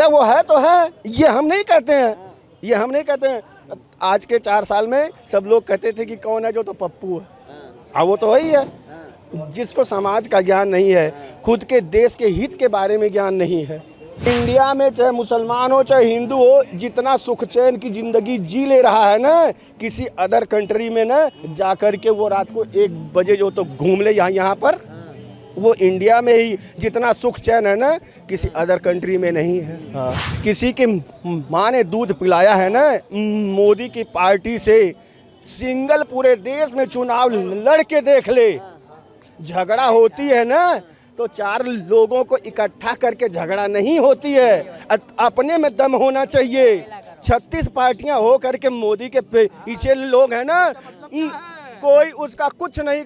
अरे वो है तो है, ये हम नहीं कहते हैं, ये हम नहीं कहते हैं। आज के 4 साल में सब लोग कहते थे कि कौन है जो, तो पप्पू है। वो तो वही है जिसको समाज का ज्ञान नहीं है, खुद के देश के हित के बारे में ज्ञान नहीं है। इंडिया में चाहे मुसलमान हो चाहे हिंदू हो, जितना सुख चैन की ज़िंदगी जी ले रहा है ना, किसी अदर कंट्री में ना जा कर के वो रात को 1 बजे जो तो घूम ले यहाँ पर, वो इंडिया में ही जितना सुख चैन है ना, किसी अदर कंट्री में नहीं है। हाँ, किसी की माँ ने दूध पिलाया है ना, मोदी की पार्टी से सिंगल पूरे देश में चुनाव लड़ के देख ले। झगड़ा होती है ना तो 4 लोगों को इकट्ठा करके झगड़ा नहीं होती है, अपने में दम होना चाहिए। 36 पार्टियां हो करके मोदी के पीछे लोग हैं ना, कोई उसका कुछ नहीं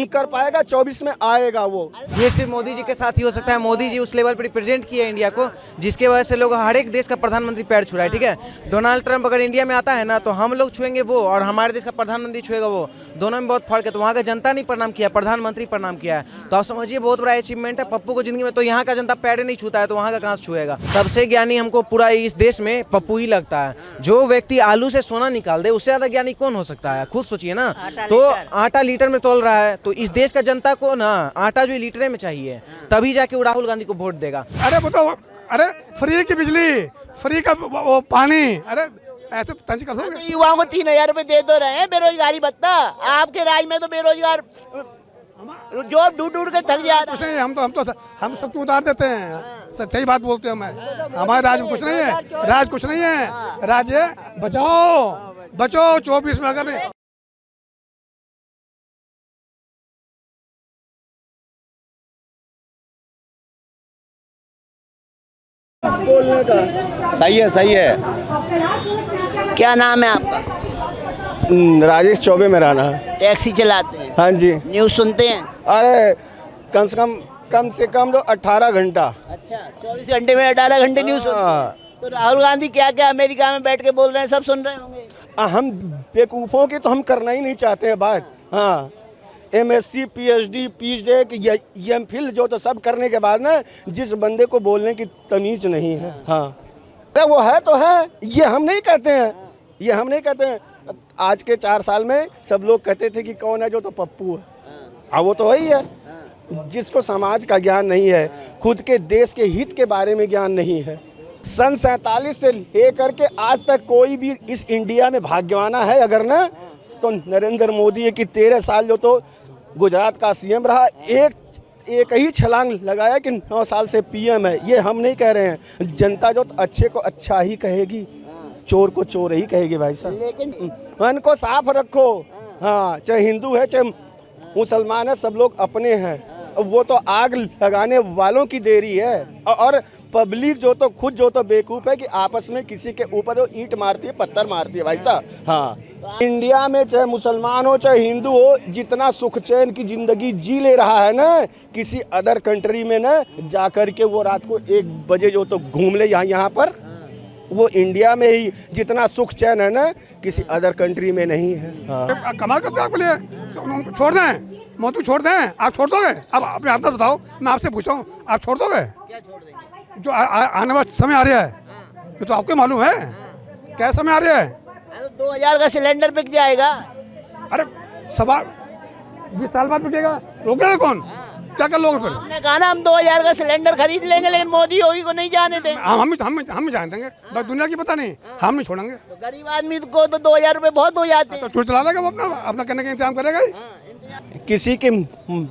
कर पाएगा। 24 में आएगा वो। ये सिर्फ मोदी जी के साथ ही हो सकता है। मोदी जी उस लेवल पर रिप्रेजेंट किए इंडिया को जिसके वजह से लोग हर एक देश का प्रधानमंत्री पैर छू रहा है। ठीक है, डोनाल्ड ट्रंप अगर इंडिया में आता है ना तो हम लोग छुएंगे वो, और हमारे देश का प्रधानमंत्री छुएगा वो, दोनों में बहुत फर्क है। तो वहाँ का जनता नहीं प्रणाम किया, प्रधानमंत्री प्रणाम किया है। तो आप समझिए बहुत बड़ा अचीवमेंट है पप्पू को जिंदगी में। तो यहाँ का जनता पैर नहीं छूता है तो वहाँ का कहाँ से छुएगा। सबसे ज्ञानी हमको पूरा इस देश में पप्पू ही लगता है। जो व्यक्ति आलू से सोना निकाल दे उससे ज्यादा ज्ञानी कौन हो सकता है, खुद सोचिए ना। तो आटा लीटर में तोल रहा है, तो इस देश का जनता को ना आटा जो लीटर में चाहिए, तभी जाके वो राहुल गांधी को वोट देगा। अरे बताओ, अरे फ्री की बिजली, फ्री का वो पानी, अरे ऐसे तंज कर सकते। तो युवाओं को 3000 रुपए दे तो रहे हैं, बेरोजगारी भत्ता। आपके राज में तो बेरोजगार जॉब ढूंढ के थक जा रहे हैं। हम सबको उतार देते हैं। सही बात बोलते हैं हम। हमारे राज में कुछ नहीं है, राज कुछ नहीं है। राज्य बचाओ बचाओ 24 में अगर सही है, सही है। क्या नाम है आपका? राजेश चौबे में रहना है। टैक्सी चलाते हैं? हाँ जी। न्यूज़ सुनते हैं? अरे कम से कम तो 18 घंटा। अच्छा, 24 घंटे में 18 घंटे न्यूज़ सुनते हैं। तो राहुल गांधी क्या क्या अमेरिका में बैठ के बोल रहे हैं, सब सुन रहे होंगे। हम बेवकूफ़ों की तो हम करना ही नहीं चाहते हैं बात। हाँ, MSc PhD PhD MPhil जो तो सब करने के बाद ना, जिस बंदे को बोलने की तमीज़ नहीं है। हाँ, अरे वो है तो है, ये हम नहीं कहते हैं, ये हम नहीं कहते हैं। आज के 4 साल में सब लोग कहते थे कि कौन है जो, तो पप्पू है। वो तो वही है जिसको समाज का ज्ञान नहीं है, खुद के देश के हित के बारे में ज्ञान नहीं है। सन 47 से लेकर के आज तक कोई भी इस इंडिया में भाग्यवाना है अगर ना, तो नरेंद्र मोदी है कि 13 साल जो तो गुजरात का CM रहा, एक ही छलांग लगाया कि 9 साल से PM है। ये हम नहीं कह रहे हैं। जनता जो तो अच्छे को अच्छा ही कहेगी, चोर को चोर ही कहेगी भाई साहब। लेकिन मन को साफ रखो। हाँ, चाहे हिंदू है चाहे मुसलमान है, सब लोग अपने हैं। वो तो आग लगाने वालों की देरी है, और पब्लिक जो तो खुद जो तो बेवकूफ़ है कि आपस में किसी के ऊपर वो ईंट मारती है, पत्थर मारती है भाई साहब। हाँ, इंडिया में चाहे मुसलमान हो चाहे हिंदू हो, जितना सुख चैन की ज़िंदगी जी ले रहा है ना, किसी अदर कंट्री में ना जा कर के वो रात को 1 बजे जो तो घूम ले यहाँ पर, वो इंडिया में ही जितना सुख चैन है ना, किसी अदर कंट्री में नहीं है। हाँ। कमाल करते हैं आपके लिए। छोड़ दें मोदी, छोड़ दें। आप छोड़ दोगे? अब अपने आप बताओ, मैं आपसे पूछता हूँ, आप छोड़ दोगे? क्या छोड़ देंगे? जो आने वाला समय आ रहा है, ये तो आपको मालूम है। क्या समय आ रहा है? तो 2000 का सिलेंडर बिक जाएगा। अरे 20 साल बाद बिकेगा, रोकेगा कौन? क्या कर लोगे फिर? हमने कहा ना हम 2000 का सिलेंडर खरीद लेंगे, लेकिन मोदी योगी को नहीं जाने दें। हम जान देंगे, बस दुनिया की पता नहीं, हम नहीं छोड़ेंगे। तो गरीब आदमी को तो 2000 रुपए बहुत हो जाते हैं। तो चूड़ चला देगा वो, अपना करने का इंतजाम करेगा ही। किसी की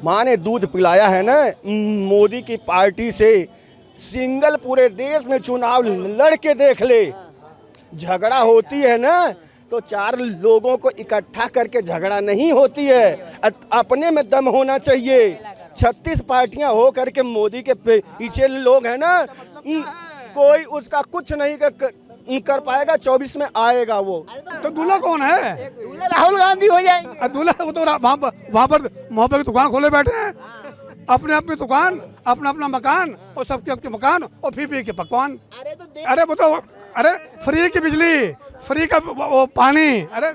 माँ ने दूध पिलाया है ना, मोदी की पार्टी से सिंगल पूरे देश में चुनाव लड़ के देख ले। झगड़ा होती है ना तो 4 लोगों को इकट्ठा करके झगड़ा नहीं होती है, अपने में दम होना चाहिए। 36 पार्टियां हो करके मोदी के पीछे लोग हैं ना, कोई उसका कुछ नहीं कर पाएगा। 24 में आएगा वो। तो दूल्हा कौन है? दूल्हा राहुल गांधी हो जाएंगे। दूल्हा वो तो वहाँ पर मोहब्बत की दुकान खोले बैठे हैं, अपने अपनी दुकान, अपना अपना मकान, और सबके अपने मकान, और फी के पकवान। अरे बताओ, अरे फ्री की बिजली, फ्री का वो पानी, अरे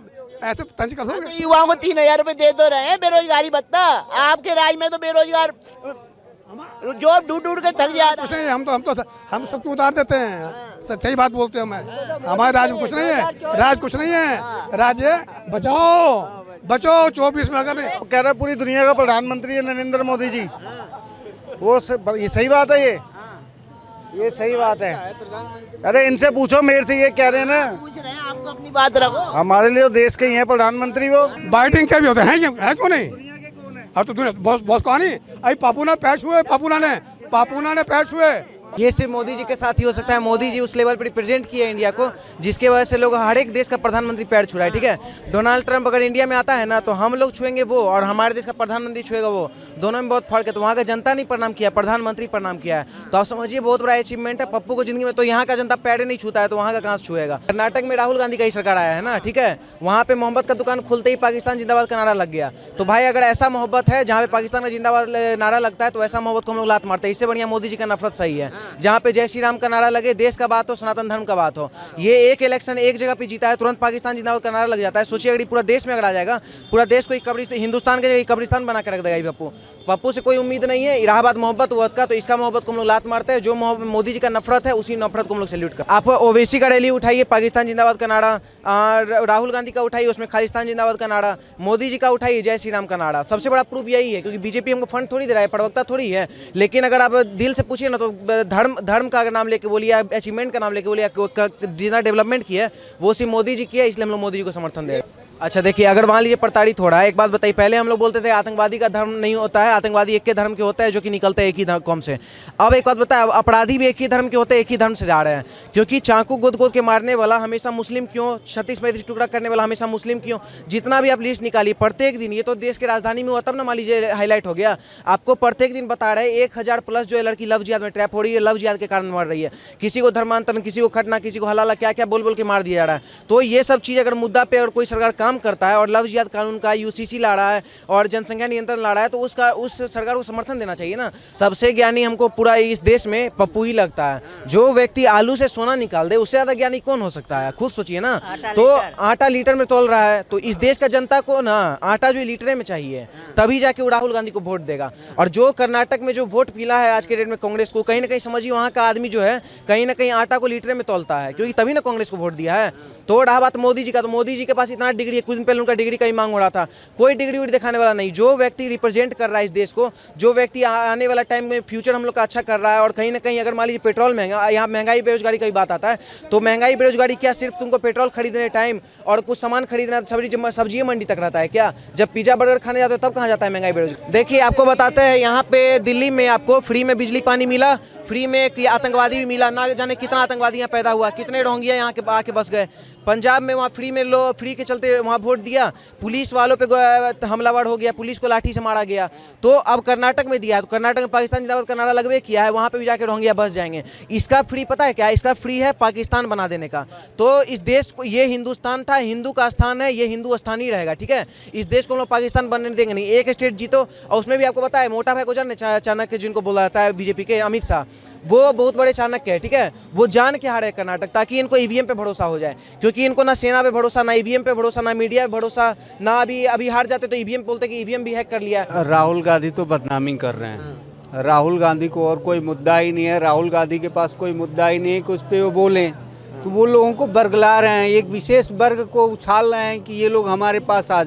ऐसे तंज कर सकते। युवाओं को 3000 रुपए दे तो रहे हैं, बेरोजगारी भत्ता। आपके राज में तो बेरोजगार जॉब ढूंढ ढूंढ के थक जा रहा कुछ नहीं है, हम सबको उतार देते हैं। सही बात बोलते हैं। मैं हमारे राज में कुछ नहीं है, राज कुछ नहीं है, राज है बचो 24 में अगर नहीं। कह रहा पूरी दुनिया का प्रधानमंत्री है नरेंद्र मोदी जी। ये सही बात है, ये सही बात है। अरे इनसे पूछो, मेरे से ये कह रहे हैं ना। पूछ रहे हैं, आप तो अपनी बात रखो। हमारे लिए देश के ही हैं प्रधानमंत्री वो। बाइटिंग क्या भी होता है क्यों नहीं? अब तो बॉस कौन है? अभी पापूना पैर छुए, पापूना ने पैर छुए। ये सिर्फ मोदी जी के साथ ही हो सकता है। मोदी जी उस लेवल पर रिप्रेजेंट किया है इंडिया को, जिसके वजह से लोग हर एक देश का प्रधानमंत्री पैर छू रहा है, ठीक है। डोनाल्ड ट्रंप अगर इंडिया में आता है ना, तो हम लोग छुएंगे वो, और हमारे देश का प्रधानमंत्री छुएगा वो। दोनों में बहुत फर्क है। तो वहाँ का जनता नहीं प्रणाम किया, प्रधानमंत्री प्रणाम किया है। तो आप समझिए बहुत बड़ा अचीवमेंट है पप्पू को जिंदगी में। तो यहाँ का जनता पैर नहीं छूता है, तो वहाँ का कहाँ से छुएगा। कर्नाटक में राहुल गांधी का ही सरकार आया है ना, ठीक है। वहाँ पे मोहब्बत का दुकान खुलते ही पाकिस्तान जिंदाबाद का नारा लग गया। तो भाई अगर ऐसा मोहब्बत है जहाँ पे पाकिस्तान का जिंदाबाद नारा लगता है, तो ऐसा मोहब्बत को हम लोग लात मारते हैं। इससे बढ़िया मोदी जी का नफरत सही है। जहाँ पे जय श्री राम का नारा लगे, देश का बात हो, सनातन धर्म का बात हो। ये एक इलेक्शन एक जगह पे जीता है, तुरंत पाकिस्तान जिंदाबाद का नारा लग जाता है। सोचिए अगर पूरा देश में अगर आ जाएगा, पूरा देश को हिंदुस्तान के जगह कब्रिस्तान बना के रख देगा पप्पू से कोई उम्मीद नहीं है। इलाहाबाद मोहब्बत वोट का, तो इसका मोहब्बत को हम लोग लात मारते हैं। जो मोदी जी का नफरत है, उसी नफरत को हम लोग सैल्यूट करते हैं। आप ओवैसी का रैली उठाइए, पाकिस्तान जिंदाबाद का नारा। राहुल गांधी का उठाइए, उसमें खालिस्तान जिंदाबाद का नारा। मोदी जी का उठाइए, जय श्री राम का नारा। सबसे बड़ा प्रूफ यही है, क्योंकि बीजेपी हमको फंड थोड़ी दे रहा है, प्रवक्ता थोड़ी है। लेकिन अगर आप दिल से पूछिए ना, तो धर्म का अगर नाम लेके बोलिए, अचीवमेंट का नाम लेके बोलिए, जितना डेवलपमेंट किया है वो सिर्फ मोदी जी किया, इसलिए हम लोग मोदी जी को समर्थन दे रहे हैं। अच्छा देखिए, अगर मान लीजिए प्रताड़ित हो रहा है, एक बात बताइए, पहले हम लोग बोलते थे आतंकवादी का धर्म नहीं होता है, आतंकवादी एक के धर्म के होता है जो कि निकलते हैं एक ही कौम से। अब एक बात बताए, अपराधी भी एक ही धर्म के होते हैं, एक ही धर्म से जा रहे हैं। क्योंकि चाकू गोद गोद के मारने वाला हमेशा मुस्लिम क्यों, 36-35 टुकड़ा करने वाला हमेशा मुस्लिम क्यों? जितना भी आप लिस्ट निकालिए प्रत्येक दिन, ये तो देश की राजधानी में हुआ तब ना मान लीजिए हाईलाइट हो गया। आपको प्रत्येक दिन बता रहे 1000+ जो है लड़की लव जिहाद में ट्रैप हो रही है, लव जिहाद के कारण मर रही है। किसी को धर्मांतरण, किसी को खटना, किसी को हलाला, क्या क्या बोल बोल के मार दिया जा रहा है। तो ये सब चीज़ अगर मुद्दा पे और कोई सरकार काम करता है और लव जिहाद कानून का यूसीसी ला रहा है और जनसंख्या नियंत्रण ला रहा है, तो उस सरकार को समर्थन देना चाहिए ना। सबसे ज्ञानी हमको पूरा इस देश में पप्पू ही लगता है। जो व्यक्ति आलू से सोना निकाल दे, उससे ज्यादा ज्ञानी कौन हो सकता है? खुद सोचिए ना। तो आटा लीटर में तोल रहा है, तो इस देश का जनता को ना आटा जो लीटर में चाहिए, तभी जाके वो राहुल गांधी को वोट देगा। और जो कर्नाटक में जो वोट पीला है आज के डेट में कांग्रेस को, कहीं ना कहीं समझिए वहाँ का आदमी जो है कहीं ना कहीं आटा को लीटर में तोलता है, क्योंकि तभी ना कांग्रेस को वोट दिया है। तो रहा बात मोदी जी का, तो मोदी जी के पास इतना डिग्री है, कुछ दिन पहले उनका डिग्री का ही मांग हो रहा था। कोई डिग्री उड़ी दिखाने वाला नहीं। जो व्यक्ति रिप्रेजेंट कर रहा है इस देश को, जो व्यक्ति आने वाला टाइम में फ्यूचर हम लोग का अच्छा कर रहा है, और कहीं ना कहीं अगर मान लीजिए पेट्रोल महंगा, यहाँ महंगाई बेरोजगारी की बात आता है, तो महंगाई बेरोजगारी क्या सिर्फ तुमको पेट्रोल खरीदने टाइम और कुछ सामान खरीदना, सब्जी मंडी तक रहता है क्या? जब पिज्जा बर्गर खाने जाते हो तब कहाँ जाता है महंगाई बेरोजगारी? देखिए आपको बताते हैं, यहाँ पे दिल्ली में आपको फ्री में बिजली पानी मिला, फ्री में आतंकवादी भी मिला। ना जाने कितना आतंकवादी यहाँ पैदा हुआ, कितने रोहिंग्या यहाँ के आके बस गए। पंजाब में वहाँ फ्री के चलते वहाँ वोट दिया, पुलिस वालों पे हमलावर हो गया, पुलिस को लाठी से मारा गया। तो अब कर्नाटक में दिया है, तो कर्नाटक में पाकिस्तान जिंदाबाद का नारा लगवे किया है, वहाँ पे भी जाके रोहिंग्या बस जाएंगे। इसका फ्री पता है क्या? इसका फ्री है पाकिस्तान बना देने का। तो इस देश को, ये हिंदुस्तान था, हिंदू का स्थान है, ये हिंदू स्थान ही रहेगा, ठीक है। इस देश को हम लोग पाकिस्तान बनने देंगे नहीं। एक स्टेट जीतो, और उसमें भी आपको पता है मोटा भाई को जाने चाणक्य जिनको बोला जाता है बीजेपी के, अमित शाह, वो बहुत बड़े चाणक्य है, ठीक है। वो जान के हारे कर्नाटक, ताकि इनको ईवीएम पे भरोसा हो जाए, क्योंकि इनको ना सेना पे भरोसा, ना ईवीएम पे भरोसा, ना मीडिया पे भरोसा, ना अभी हार जाते तो ईवीएम बोलते कि ईवीएम भी हैक कर लिया। राहुल गांधी तो बदनामी कर रहे हैं। राहुल गांधी को और कोई मुद्दा ही नहीं है। राहुल गांधी के पास कोई मुद्दा ही नहीं है कि उस पर वो बोलें। तो वो लोगों को बरगला रहे हैं, एक विशेष वर्ग को उछाल रहे हैं कि ये लोग हमारे पास आ